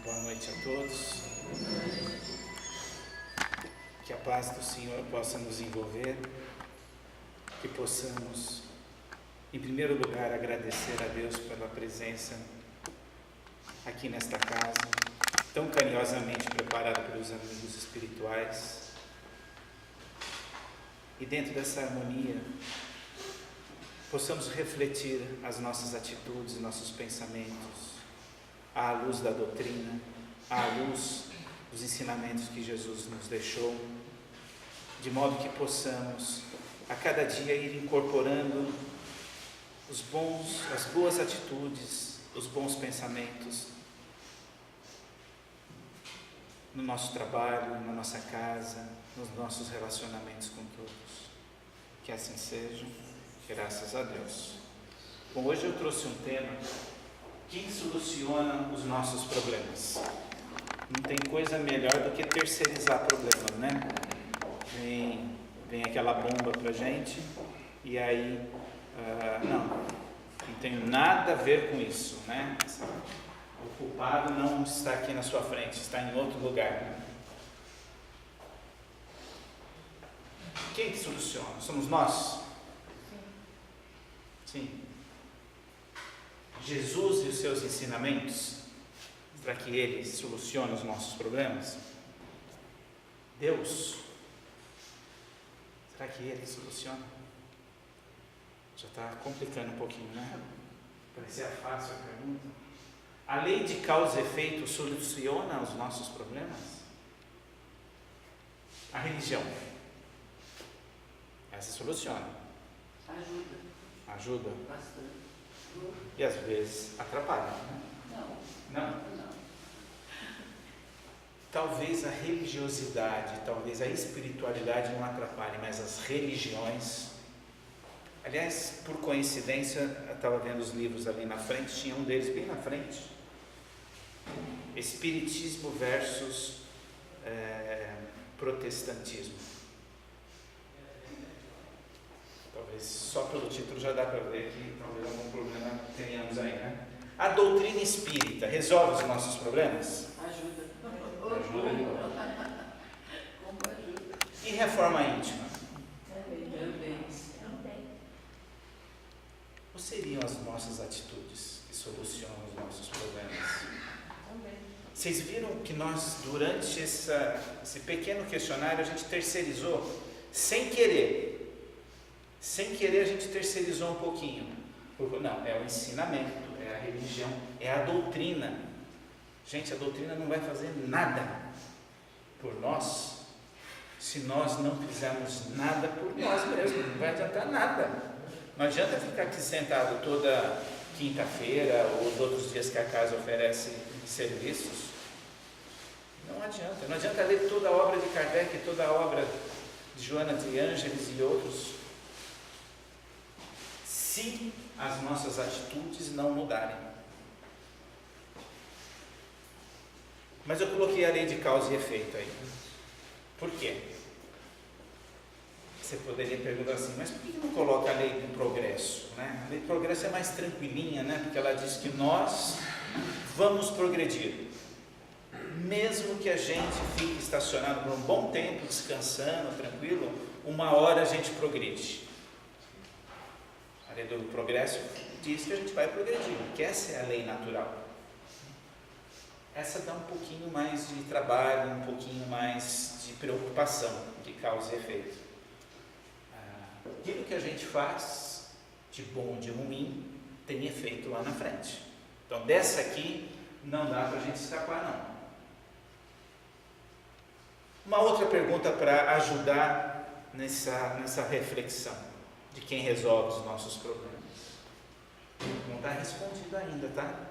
Boa noite a todos. Que a paz do Senhor possa nos envolver, que possamos, em primeiro lugar, agradecer a Deus pela presença aqui nesta casa, tão carinhosamente preparada pelos amigos espirituais. E dentro dessa harmonia, possamos refletir as nossas atitudes, nossos pensamentos, à luz da doutrina, à luz dos ensinamentos que Jesus nos deixou, de modo que possamos, a cada dia, ir incorporando as boas atitudes, os bons pensamentos no nosso trabalho, na nossa casa, nos nossos relacionamentos com todos. Que assim seja, graças a Deus. Bom, hoje eu trouxe um tema: quem soluciona os nossos problemas? Não tem coisa melhor do que terceirizar problemas, né? Vem aquela bomba pra gente e aí, não tem nada a ver com isso, né? O culpado não está aqui na sua frente, está em outro lugar, né? Quem que soluciona? Somos nós? Sim. Jesus e os seus ensinamentos, para que Ele solucione os nossos problemas? Deus, será que Ele soluciona? Já está complicando um pouquinho, né? Parecia fácil a pergunta. A lei de causa e efeito soluciona os nossos problemas? A religião, essa soluciona. Ajuda? Bastante. E às vezes atrapalha, né? Não? Talvez a religiosidade, talvez a espiritualidade não atrapalhe, mas as religiões... Aliás, por coincidência, eu estava vendo os livros ali na frente, tinha um deles bem na frente. Espiritismo versus protestantismo. Talvez só pelo título já dá para ver que talvez algum problema tenhamos aí, né? A doutrina espírita resolve os nossos problemas? Ajuda. Como ajuda? E reforma íntima? Também. Ou seriam as nossas atitudes que solucionam os nossos problemas? Vocês viram que nós, durante esse pequeno questionário, a gente terceirizou, sem querer a gente terceirizou um pouquinho. Não, é o ensinamento, é a religião, é a doutrina. Gente, a doutrina não vai fazer nada por nós, se nós não fizermos nada por nós mesmos. Não vai adiantar nada. Não adianta ficar aqui sentado toda quinta-feira ou os outros dias que a casa oferece serviços. Não adianta ler toda a obra de Kardec, toda a obra de Joana de Ângeles e outros, se as nossas atitudes não mudarem. Mas eu coloquei a lei de causa e efeito aí. Por quê? Você poderia perguntar assim, mas por que não coloca a lei do progresso? Né? A lei do progresso é mais tranquilinha, né? Porque ela diz que nós vamos progredir. Mesmo que a gente fique estacionado por um bom tempo, descansando, tranquilo, uma hora a gente progride. A lei do progresso diz que a gente vai progredir, que essa é a lei natural. Essa dá um pouquinho mais de trabalho, um pouquinho mais de preocupação, de causa e efeito. Aquilo que a gente faz, de bom ou de ruim, tem efeito lá na frente. Então, dessa aqui, não dá para a gente escapar, não. Uma outra pergunta para ajudar nessa reflexão de quem resolve os nossos problemas. Não está respondido ainda, tá?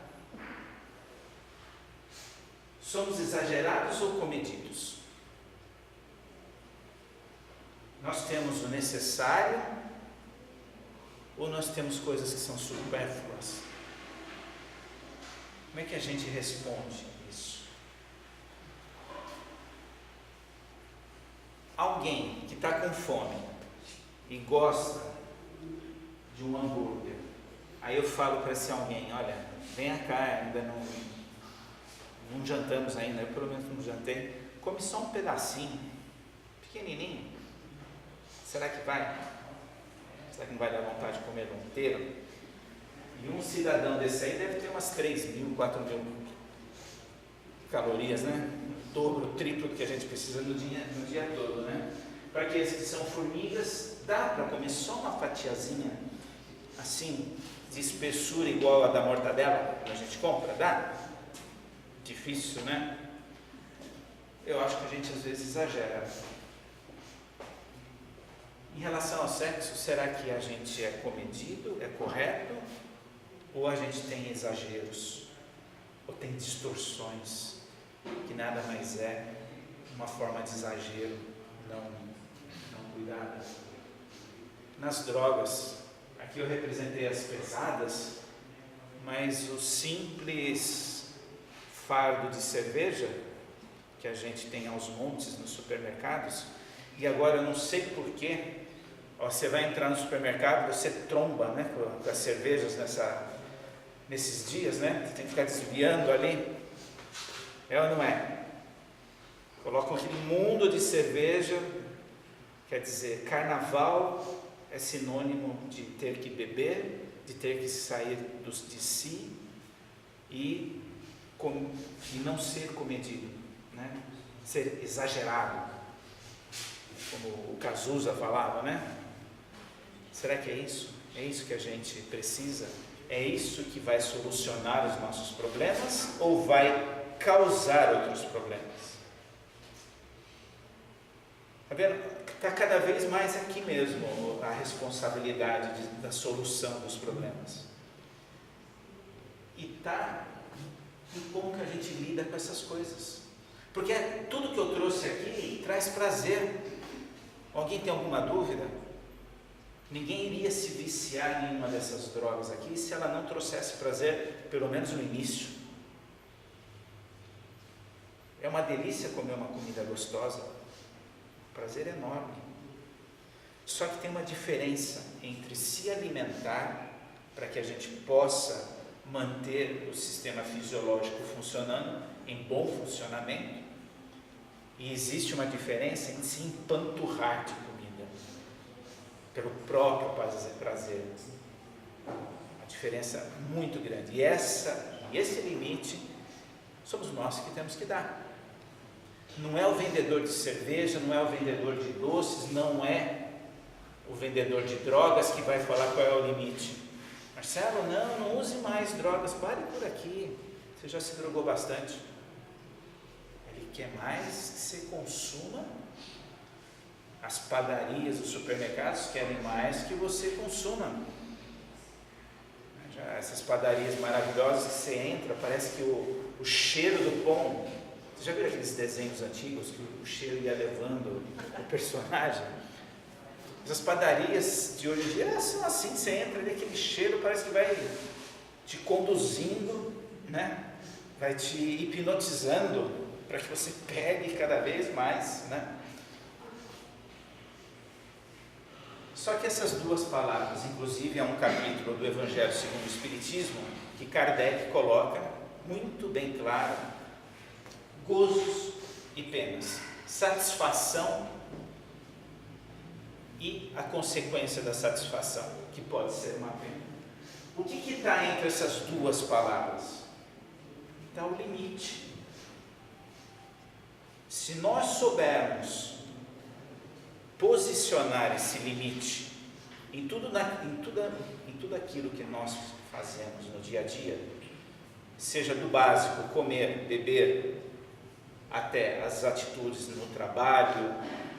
Somos exagerados ou comedidos? Nós temos o necessário ou nós temos coisas que são supérfluas? Como é que a gente responde isso? Alguém que está com fome e gosta de um hambúrguer, aí eu falo para esse alguém, olha, vem cá, ainda não jantamos ainda, eu pelo menos não jantei, come só um pedacinho, pequenininho. Será que vai? Será que não vai dar vontade de comer um inteiro? E um cidadão desse aí deve ter umas 3.000, 4.000 calorias, né? O dobro, o triplo que a gente precisa no dia todo, né? Para aqueles que são formigas, dá para comer só uma fatiazinha, assim, de espessura igual a da mortadela que a gente compra, dá? Difícil, né? Eu acho que a gente às vezes exagera. Em relação ao sexo, será que a gente é comedido, é correto? Ou a gente tem exageros? Ou tem distorções? Que nada mais é uma forma de exagero não cuidada. Nas drogas, aqui eu representei as pesadas, mas o simples fardo de cerveja que a gente tem aos montes nos supermercados, e agora eu não sei porquê, você vai entrar no supermercado, você tromba, né, com as cervejas nesses dias, né? Você tem que ficar desviando ali. É ou não é? Colocam aquele mundo de cerveja, quer dizer, carnaval é sinônimo de ter que beber, de ter que sair de si e não ser comedido, né? Ser exagerado, como o Cazuza falava, né? Será que é isso? É isso que a gente precisa? É isso que vai solucionar os nossos problemas ou vai causar outros problemas? Está vendo? Está cada vez mais aqui mesmo a responsabilidade da solução dos problemas. E está em como que a gente lida com essas coisas. Porque tudo que eu trouxe aqui traz prazer. Alguém tem alguma dúvida? Ninguém iria se viciar em uma dessas drogas aqui se ela não trouxesse prazer, pelo menos no início. É uma delícia comer uma comida gostosa. Prazer enorme. Só que tem uma diferença entre se alimentar para que a gente possa manter o sistema fisiológico funcionando, em bom funcionamento, e existe uma diferença em se empanturrar de comida, pelo próprio prazer. A diferença é muito grande. E esse limite somos nós que temos que dar. Não é o vendedor de cerveja, não é o vendedor de doces, não é o vendedor de drogas que vai falar qual é o limite. Marcelo, não use mais drogas, pare por aqui, você já se drogou bastante. Ele quer mais que você consuma. As padarias, os supermercados querem mais que você consuma. Já essas padarias maravilhosas que você entra, parece que o cheiro do pão. Você já viu aqueles desenhos antigos que o cheiro ia levando o personagem? As padarias de hoje em dia são assim, você entra ali, aquele cheiro parece que vai te conduzindo, né? Vai te hipnotizando para que você pegue cada vez mais, né? Só que essas duas palavras, inclusive há um capítulo do Evangelho segundo o Espiritismo, que Kardec coloca muito bem claro: gozos e penas, satisfação e a consequência da satisfação, que pode ser uma pena. O que está entre essas duas palavras? Está o limite. Se nós soubermos posicionar esse limite em tudo aquilo que nós fazemos no dia a dia, seja do básico, comer, beber, até as atitudes no trabalho,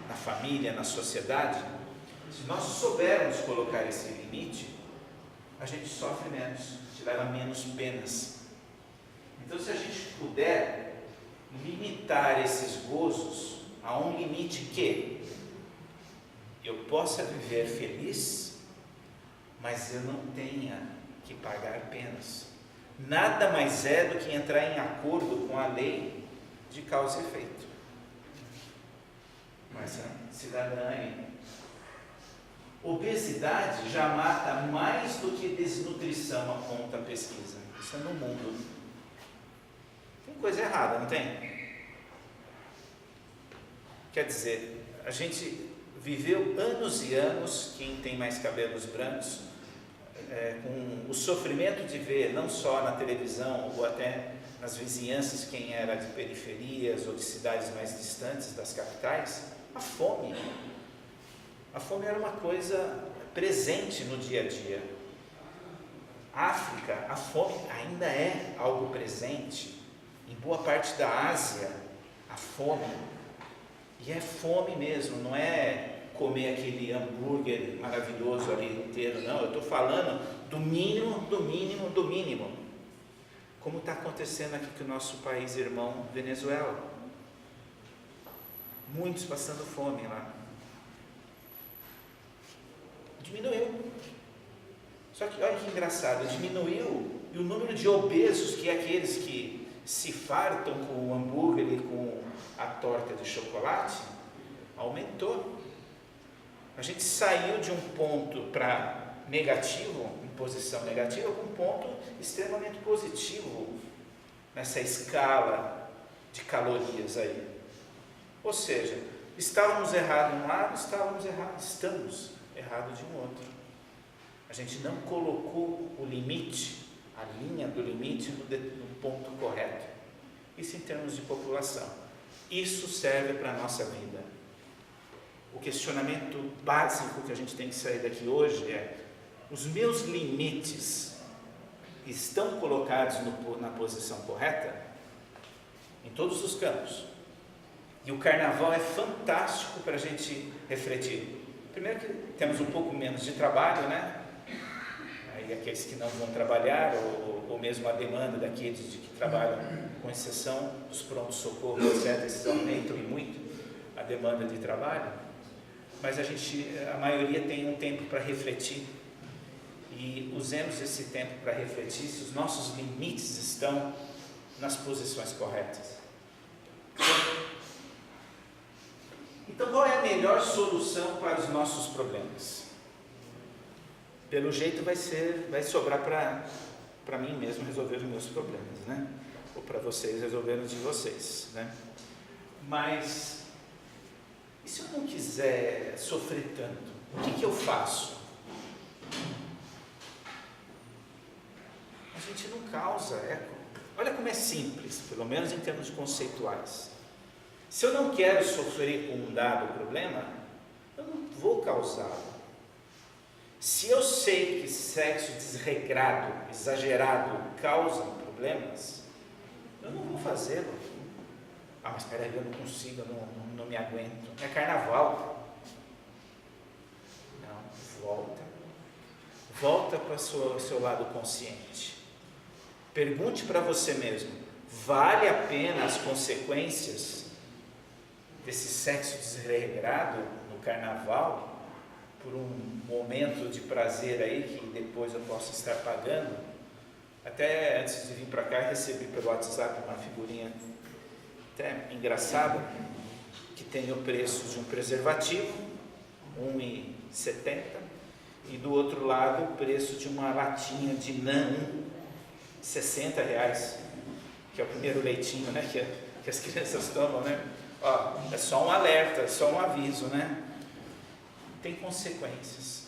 na família, na sociedade, se nós soubermos colocar esse limite, a gente sofre menos, a gente leva menos penas. Então, se a gente puder limitar esses gozos a um limite que eu possa viver feliz, mas eu não tenha que pagar penas. Nada mais é do que entrar em acordo com a lei de causa e efeito. Mas cidadã aí, obesidade já mata mais do que desnutrição, aponta a pesquisa. Isso é no mundo. Tem coisa errada, não tem? Quer dizer, a gente viveu anos e anos, quem tem mais cabelos brancos, com o sofrimento de ver, não só na televisão ou até nas vizinhanças, quem era de periferias ou de cidades mais distantes das capitais, a fome. A fome era uma coisa presente no dia a dia. A África, a fome ainda é algo presente. Em boa parte da Ásia, a fome. E é fome mesmo, não é comer aquele hambúrguer maravilhoso ali inteiro, não. Eu estou falando do mínimo, do mínimo, do mínimo. Como está acontecendo aqui com o nosso país irmão Venezuela. Muitos passando fome lá. Diminuiu. Só que olha que engraçado, diminuiu, e o número de obesos, que é aqueles que se fartam com o hambúrguer e com a torta de chocolate, aumentou. A gente saiu de um ponto para negativo, em posição negativa, para um ponto extremamente positivo nessa escala de calorias aí. Ou seja, estávamos errados de um lado, estamos errados de um outro. A gente não colocou o limite, a linha do limite no ponto correto. Isso em termos de população. Isso serve para a nossa vida. O questionamento básico que a gente tem que sair daqui hoje é: os meus limites estão colocados na posição correta? Em todos os campos. E o carnaval é fantástico para a gente refletir. Primeiro que temos um pouco menos de trabalho, né? Aí aqueles que não vão trabalhar, ou mesmo a demanda daqueles de que trabalham, com exceção dos pronto-socorro, etc., esses aumentam e muito a demanda de trabalho, mas a maioria tem um tempo para refletir, e usemos esse tempo para refletir se os nossos limites estão nas posições corretas. Então, qual é a melhor solução para os nossos problemas? Pelo jeito vai sobrar para mim mesmo resolver os meus problemas, né? Ou para vocês resolverem os de vocês, né? Mas, e se eu não quiser sofrer tanto? O que eu faço? A gente não causa eco. Olha como é simples, pelo menos em termos conceituais. Se eu não quero sofrer com um dado problema, eu não vou causá-lo. Se eu sei que sexo desregrado, exagerado, causa problemas, eu não vou fazê-lo. Ah, mas peraí, eu não consigo, eu não me aguento. É carnaval. Não, volta. Volta para o seu lado consciente. Pergunte para você mesmo: vale a pena as consequências desse sexo desregrado no carnaval, por um momento de prazer aí que depois eu posso estar pagando? Até antes de vir para cá, recebi pelo WhatsApp uma figurinha até engraçada, que tem o preço de um preservativo, R$1,70, e do outro lado o preço de uma latinha de NAN, R$60, que é o primeiro leitinho, né, que as crianças tomam, né? Ó, é só um alerta, é só um aviso, né? Tem consequências,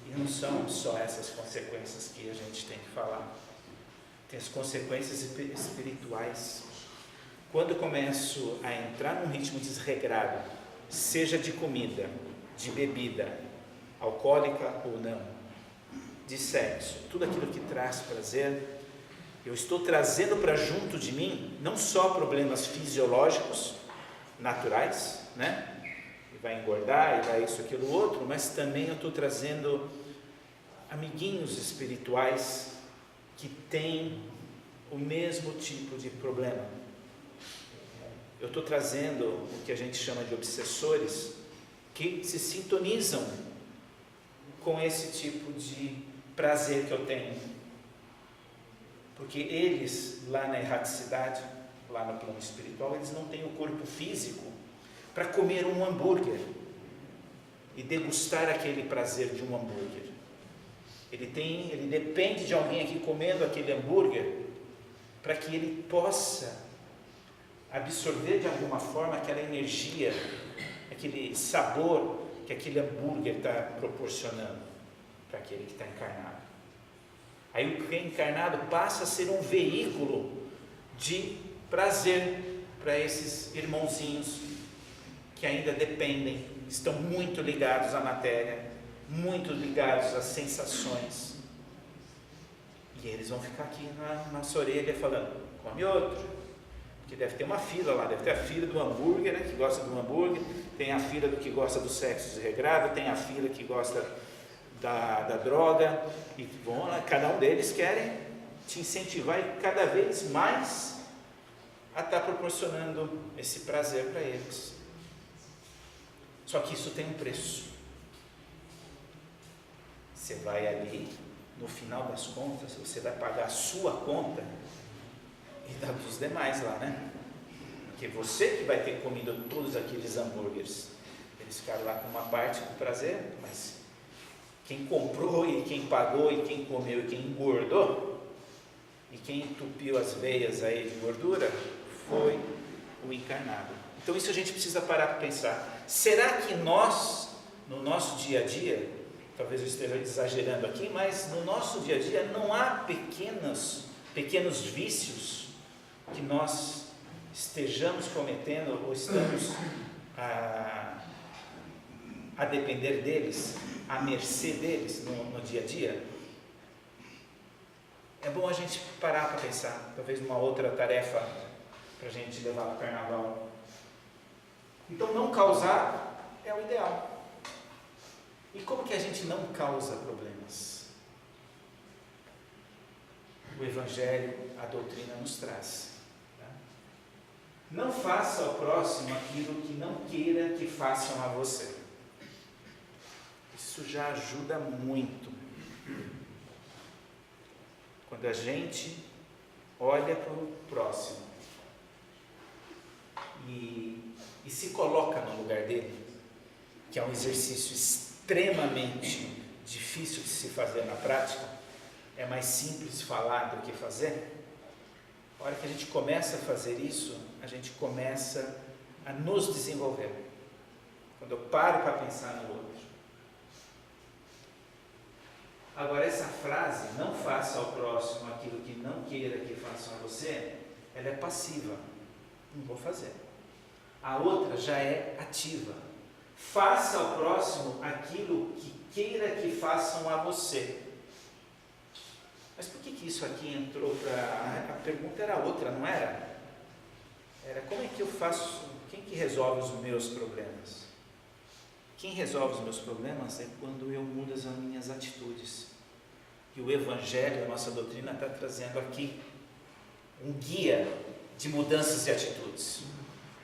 e não são só essas consequências que a gente tem que falar. Tem as consequências espirituais. Quando eu começo a entrar num ritmo desregrado, seja de comida, de bebida, alcoólica ou não, de sexo, tudo aquilo que traz prazer, eu estou trazendo para junto de mim não só problemas fisiológicos, naturais, né? E vai engordar, e vai isso, aquilo, outro, mas também eu estou trazendo amiguinhos espirituais que têm o mesmo tipo de problema. Eu estou trazendo o que a gente chama de obsessores, que se sintonizam com esse tipo de prazer que eu tenho. Porque eles, lá na erraticidade, lá no plano espiritual, eles não têm o corpo físico para comer um hambúrguer e degustar aquele prazer de um hambúrguer. Ele depende de alguém aqui comendo aquele hambúrguer para que ele possa absorver de alguma forma aquela energia, aquele sabor que aquele hambúrguer está proporcionando para aquele que está encarnado. Aí o reencarnado passa a ser um veículo de prazer para esses irmãozinhos que ainda dependem, estão muito ligados à matéria, muito ligados às sensações. E eles vão ficar aqui na nossa orelha falando, come outro. Porque deve ter uma fila lá, deve ter a fila do hambúrguer, né, que gosta do hambúrguer, tem a fila do que gosta do sexo desregrado, tem a fila que gosta da droga, e bom, cada um deles querem te incentivar e cada vez mais a estar proporcionando esse prazer para eles. Só que isso tem um preço. Você vai ali, no final das contas, você vai pagar a sua conta e da dos demais lá, né? Porque você que vai ter comido todos aqueles hambúrgueres, eles ficaram lá com uma parte do prazer, mas quem comprou e quem pagou e quem comeu e quem engordou e quem entupiu as veias aí de gordura foi o encarnado. Então isso a gente precisa parar para pensar. Será que nós, no nosso dia a dia, talvez eu esteja exagerando aqui, mas no nosso dia a dia não há pequenos vícios que nós estejamos cometendo ou estamos a depender deles, à mercê deles no dia a dia? É bom a gente parar para pensar, talvez uma outra tarefa para a gente levar para o carnaval. Então não causar é o ideal. E como que a gente não causa problemas? O Evangelho, a doutrina nos traz. Tá? Não faça ao próximo aquilo que não queira que façam a você. Isso já ajuda muito. Quando a gente olha para o próximo e se coloca no lugar dele, que é um exercício extremamente difícil de se fazer na prática, é mais simples falar do que fazer. A hora que a gente começa a fazer isso, a gente começa a nos desenvolver. Quando eu paro para pensar no outro. Agora, essa frase, não faça ao próximo aquilo que não queira que façam a você, ela é passiva. Não vou fazer. A outra já é ativa. Faça ao próximo aquilo que queira que façam a você. Mas por que isso aqui entrou para... A pergunta era outra, não era? Era como é que eu faço... Quem que resolve os meus problemas? Quem resolve os meus problemas é quando eu mudo as minhas atitudes. E o Evangelho, a nossa doutrina, está trazendo aqui um guia de mudanças de atitudes.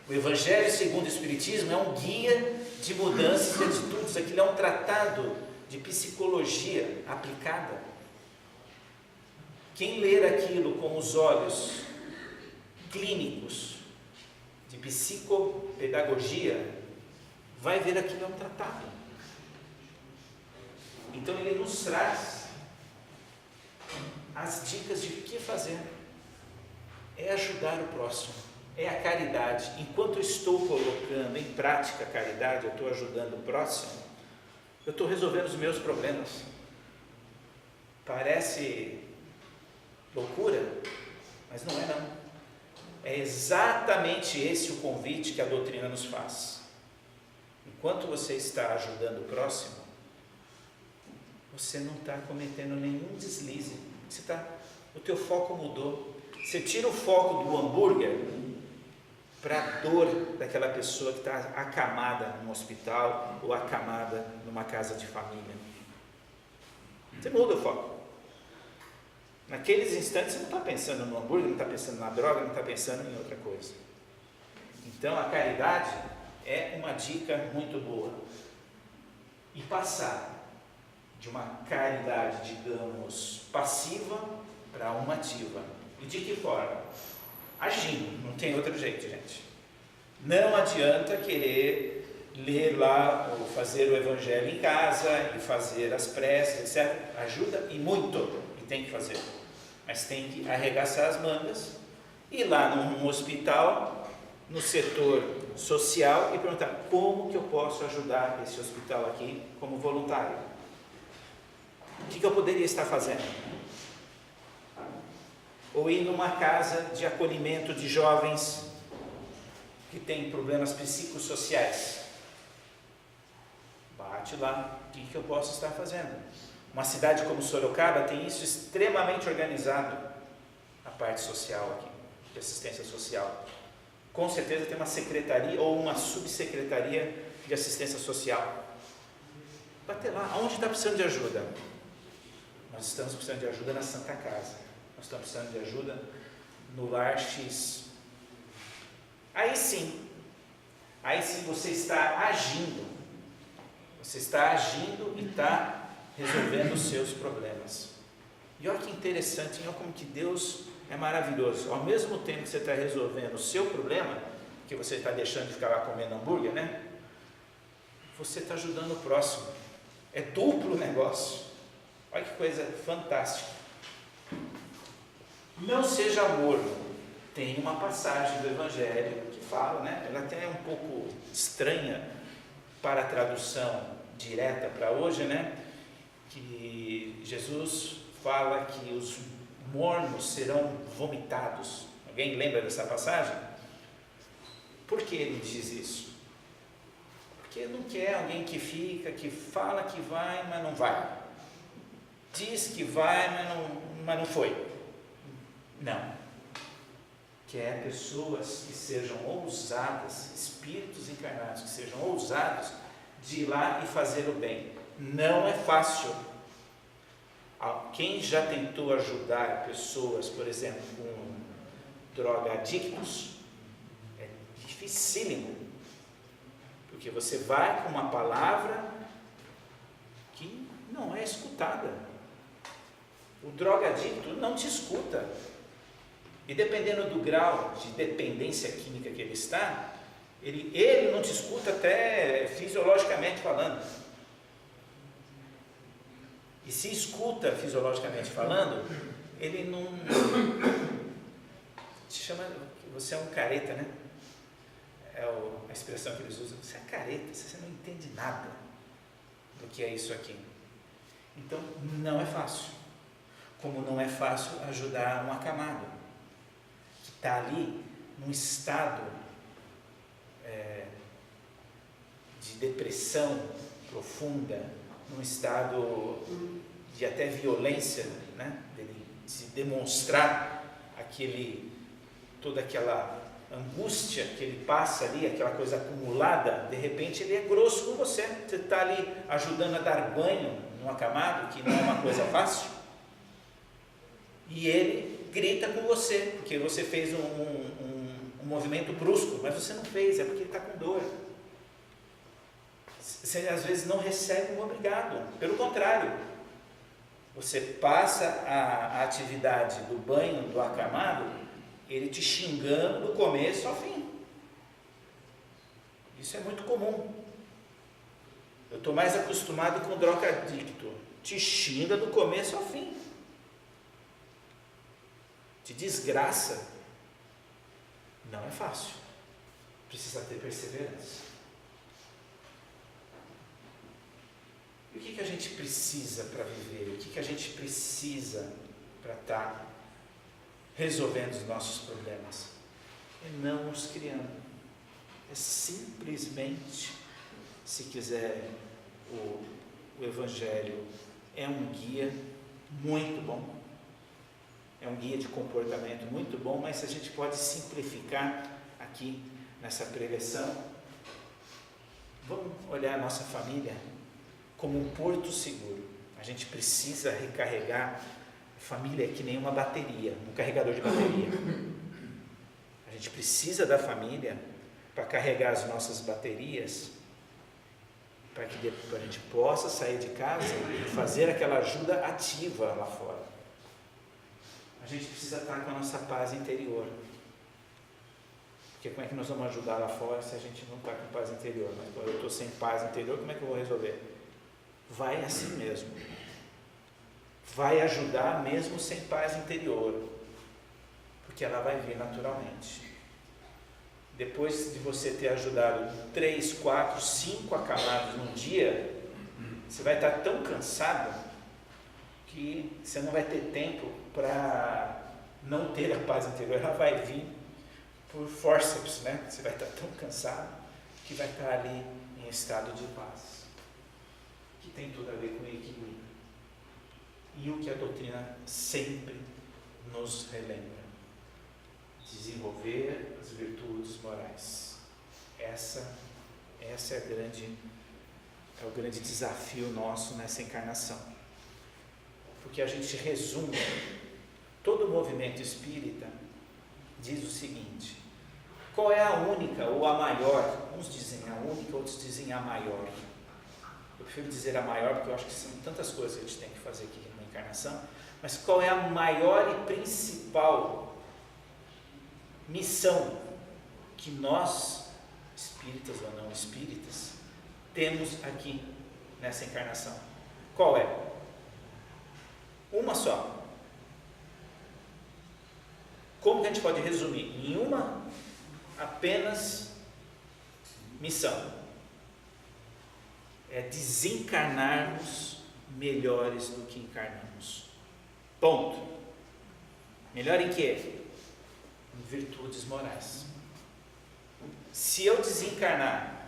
O Evangelho, segundo o Espiritismo, é um guia de mudanças de atitudes. Aquilo é um tratado de psicologia aplicada. Quem ler aquilo com os olhos clínicos de psicopedagogia vai ver aquilo é um tratado. Então ele nos traz as dicas de o que fazer. É ajudar o próximo, é a caridade. Enquanto eu estou colocando em prática a caridade, eu estou ajudando o próximo, eu estou resolvendo os meus problemas. Parece loucura, mas não é não. É exatamente esse o convite que a doutrina nos faz. Enquanto você está ajudando o próximo, você não está cometendo nenhum deslize. O teu foco mudou. Você tira o foco do hambúrguer para a dor daquela pessoa que está acamada no hospital ou acamada numa casa de família. Você muda o foco. Naqueles instantes você não está pensando no hambúrguer, não está pensando na droga, não está pensando em outra coisa. Então a caridade é uma dica muito boa. E passar de uma caridade, digamos, passiva para uma ativa. E de que forma? Agindo, não tem outro jeito, gente. Não adianta querer ler lá ou fazer o Evangelho em casa e fazer as preces, etc. Ajuda e muito, e tem que fazer. Mas tem que arregaçar as mangas, ir lá num hospital no setor social e perguntar como que eu posso ajudar esse hospital aqui como voluntário. O que eu poderia estar fazendo? Ou ir numa casa de acolhimento de jovens que têm problemas psicossociais. Bate lá, o que eu posso estar fazendo? Uma cidade como Sorocaba tem isso extremamente organizado, a parte social aqui, de assistência social. Com certeza tem uma secretaria ou uma subsecretaria de assistência social. Bater lá, aonde está precisando de ajuda? Nós estamos precisando de ajuda na Santa Casa, nós estamos precisando de ajuda no Lar X. Aí sim você está agindo e está resolvendo os seus problemas. E olha que interessante, olha como que Deus é maravilhoso. Ao mesmo tempo que você está resolvendo o seu problema, que você está deixando de ficar lá comendo hambúrguer, né? Você está ajudando o próximo. É duplo negócio. Olha que coisa fantástica. Não seja morno. Tem uma passagem do Evangelho que fala, né? Ela até é um pouco estranha para a tradução direta para hoje, né? Que Jesus fala que os mornos serão vomitados. Alguém lembra dessa passagem? Por que ele diz isso? Porque ele não quer alguém que fica, que fala que vai, mas não vai. Diz que vai, mas não foi. Não. Quer pessoas que sejam ousadas, espíritos encarnados que sejam ousados de ir lá e fazer o bem. Não é fácil. Quem já tentou ajudar pessoas, por exemplo, com drogadictos, é dificílimo, porque você vai com uma palavra que não é escutada. O drogadicto não te escuta, e dependendo do grau de dependência química que ele está, ele não te escuta até fisiologicamente falando. E se escuta fisiologicamente falando, ele não te chama, você é um careta, né? É a expressão que eles usam, você é careta, você não entende nada do que é isso aqui. Então, não é fácil. Como não é fácil ajudar um acamado, que está ali num estado de depressão profunda, num estado de até violência, né? Dele se demonstrar toda aquela angústia que ele passa ali, aquela coisa acumulada, de repente ele é grosso com você. Você está ali ajudando a dar banho num acamado, que não é uma coisa fácil, e ele grita com você, porque você fez um movimento brusco, mas você não fez, é porque ele está com dor. Você às vezes não recebe um obrigado, pelo contrário, você passa a atividade do banho do acamado, ele te xingando do começo ao fim. Isso é muito comum. Eu estou mais acostumado com o drogadicto, te xinga do começo ao fim, te desgraça. Não é fácil, precisa ter perseverança. E o que a gente precisa para viver? O que a gente precisa para estar resolvendo os nossos problemas? É não nos criando. É simplesmente, se quiser, o Evangelho é um guia muito bom, é um guia de comportamento muito bom, mas a gente pode simplificar aqui nessa pregação. Vamos olhar a nossa família como um porto seguro. A gente precisa recarregar. A família é que nem uma bateria, um carregador de bateria. A gente precisa da família para carregar as nossas baterias, para que a gente possa sair de casa e fazer aquela ajuda ativa lá fora. A gente precisa estar com a nossa paz interior. Porque como é que nós vamos ajudar lá fora se a gente não está com paz interior? Mas quando eu estou sem paz interior, como é que eu vou resolver? Vai assim mesmo. Vai ajudar mesmo sem paz interior, porque ela vai vir naturalmente. depois de você ter ajudado 3, 4, 5 acamados num dia, você vai estar tão cansado que você não vai ter tempo para não ter a paz interior. Ela vai vir por forceps, né? Você vai estar tão cansado que vai estar ali em estado de paz, que tem tudo a ver com equilíbrio. E o que a doutrina sempre nos relembra: desenvolver as virtudes morais. Essa é o grande desafio nosso nessa encarnação. Porque a gente resume, todo o movimento espírita diz o seguinte: qual é a única ou a maior? Uns dizem a única, outros dizem a maior. Eu prefiro dizer a maior, porque eu acho que são tantas coisas que a gente tem que fazer aqui na encarnação. Mas qual é a maior e principal missão que nós, espíritas ou não espíritas, temos aqui nessa encarnação? Qual é? Uma só. Como que a gente pode resumir? Em uma apenas missão: é desencarnarmos melhores do que encarnamos. Ponto. Melhor em quê? Em virtudes morais. Se eu desencarnar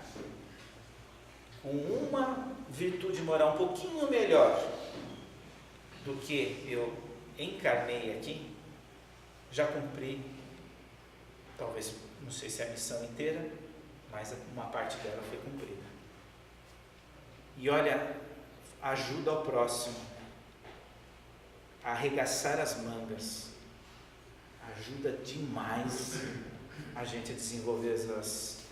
com uma virtude moral um pouquinho melhor do que eu encarnei aqui, já cumpri, talvez, não sei se é a missão inteira, mas uma parte dela foi cumprida. E olha, ajuda ao próximo a arregaçar as mangas, ajuda demais a gente a desenvolver as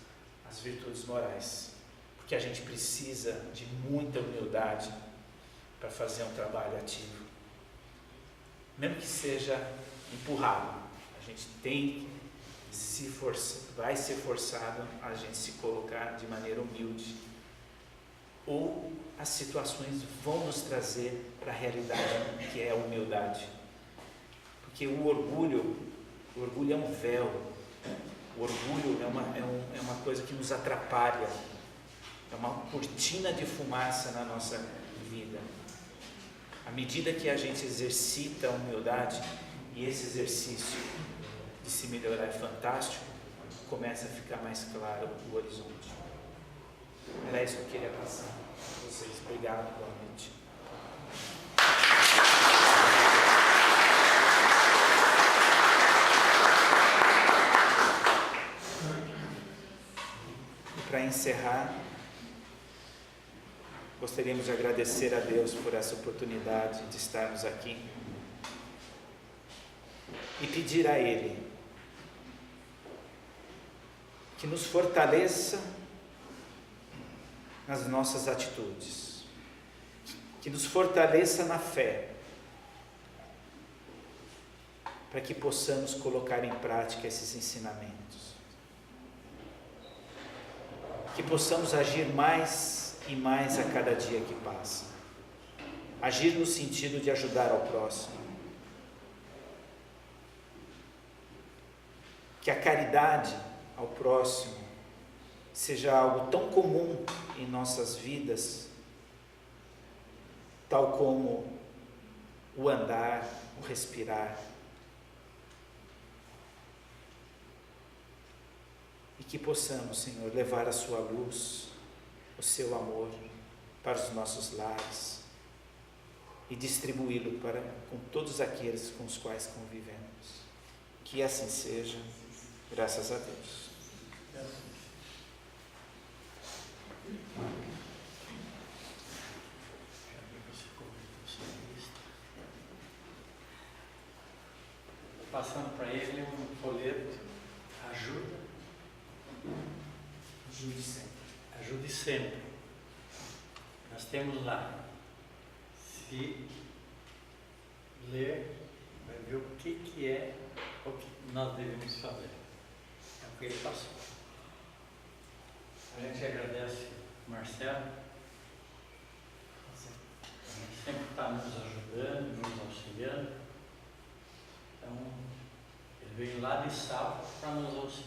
virtudes morais, porque a gente precisa de muita humildade para fazer um trabalho ativo, mesmo que seja empurrado. A gente tem que se forçar, vai ser forçado a gente se colocar de maneira humilde, ou as situações vão nos trazer para a realidade que é a humildade. Porque o orgulho é um véu, o orgulho é uma coisa que nos atrapalha, é uma cortina de fumaça na nossa vida. À medida que a gente exercita a humildade, e esse exercício de se melhorar é fantástico, começa a ficar mais claro o horizonte. Era isso que eu queria passar para vocês. Obrigado, boa noite. E para encerrar, gostaríamos de agradecer a Deus por essa oportunidade de estarmos aqui e pedir a Ele que nos fortaleça nas nossas atitudes, que nos fortaleça na fé, para que possamos colocar em prática esses ensinamentos, que possamos agir mais e mais a cada dia que passa, agir no sentido de ajudar ao próximo, que a caridade ao próximo seja algo tão comum em nossas vidas, tal como o andar, o respirar, e que possamos, Senhor, levar a sua luz, o seu amor para os nossos lares e distribuí-lo com todos aqueles com os quais convivemos. Que assim seja, graças a Deus. Passando para ele um folheto: ajuda. Ajude sempre. Ajude sempre. Nós temos lá, se ler, vai ver o que é o que nós devemos fazer. É o que ele passou. A gente agradece o Marcelo, sempre está nos ajudando, nos auxiliando. Então, ele veio lá de sábado para nos auxiliar.